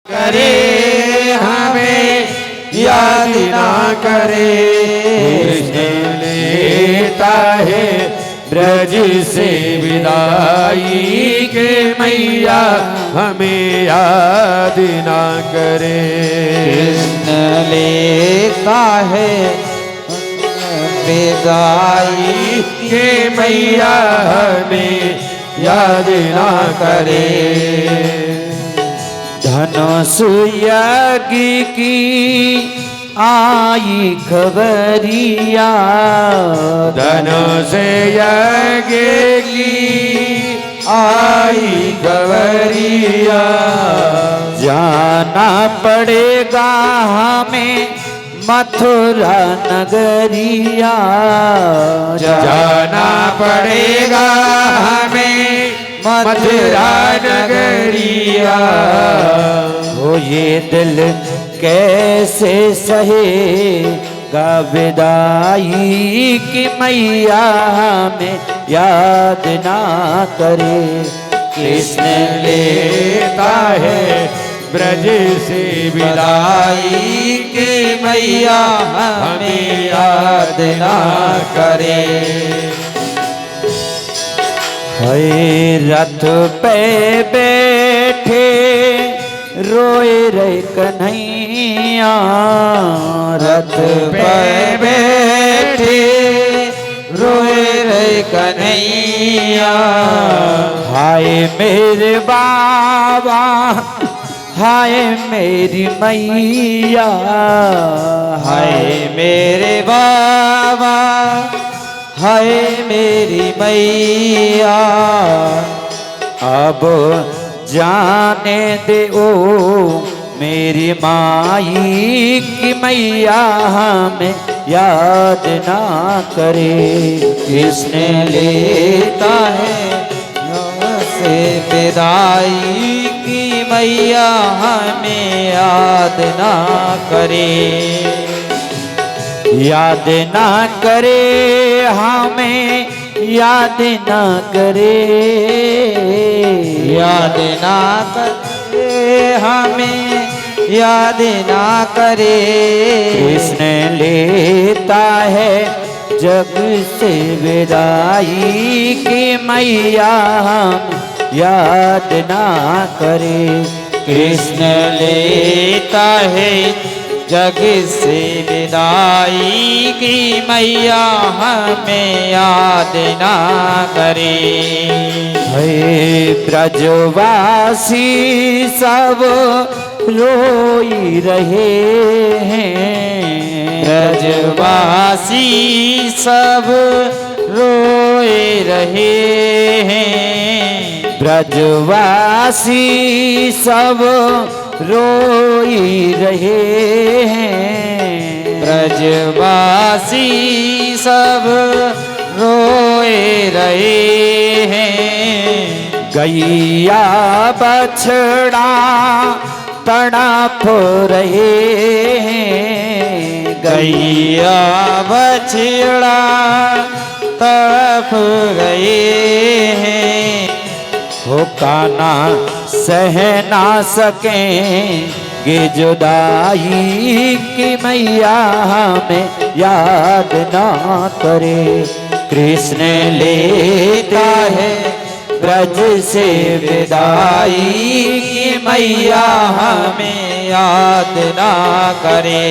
करे हमें याद ना करे। कृष्ण लेता है ब्रज से विदाई के मैया हमें याद ना करे। कृष्ण लेता है विदाई के मैया हमें याद ना करे। धनुष यज्ञ की आई खबरिया, धनुष यज्ञ की आई खबरिया। जाना पड़ेगा हमें मथुरा नगरिया, जाना पड़ेगा हमें मथुरा नगरिया। हो ये दिल कैसे सहेगा विदाई की मैया हमें याद ना करे। कृष्ण लेता है ब्रज से विदाई के मैया हमें याद ना करे। है रथ पे बैठे रोए रे कन्हैया, रथ पे बैठे रोए रे कन्हैया। हाय मेरे बाबा हाय मेरी मैया, हाय मेरे बाबा हाय मेरी मैया। अब जाने दे ओ मेरी माई की मैया हमें याद ना करे। कृष्ण लेता है से विदाई की मैया हमें याद ना करे। याद ना करे हमें याद ना करे, याद ना करे हमें याद ना करे। कृष्ण लेता है जग से विदाई की मैया हम याद ना करे। कृष्ण लेता है जग से विदाई की मैया हमें याद ना करे। हे ब्रजवासी सब रोई रहे हैं, ब्रजवासी सब रोए रहे हैं। ब्रजवासी सब रोई रहे हैं। ब्रजवासी सब रोए रहे हैं। गैया बछड़ा तड़प रहे हैं, गैया बछड़ा तड़प रहे हैं। हो काना सह ना सकेंगे जुदाई की मैया हमें याद ना करे। कृष्ण लेता है ब्रज से विदाई की मैया हमें याद ना करे।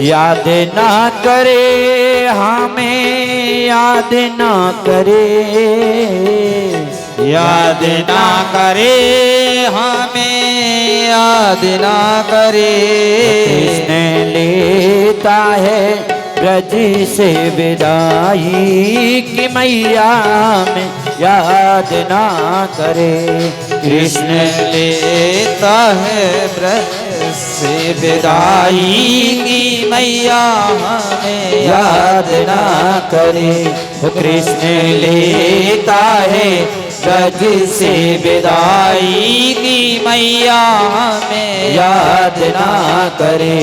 याद ना करे हमें याद ना करे, याद ना करे हमें याद ना करे। कृष्ण लेता है ब्रज से विदाई की मैया में याद ना करे। कृष्ण लेता है ब्रज से विदाई की मैया हमें याद ना करे। कृष्ण लेता है ब्रज से विदाई की मैया हमें याद ना करे।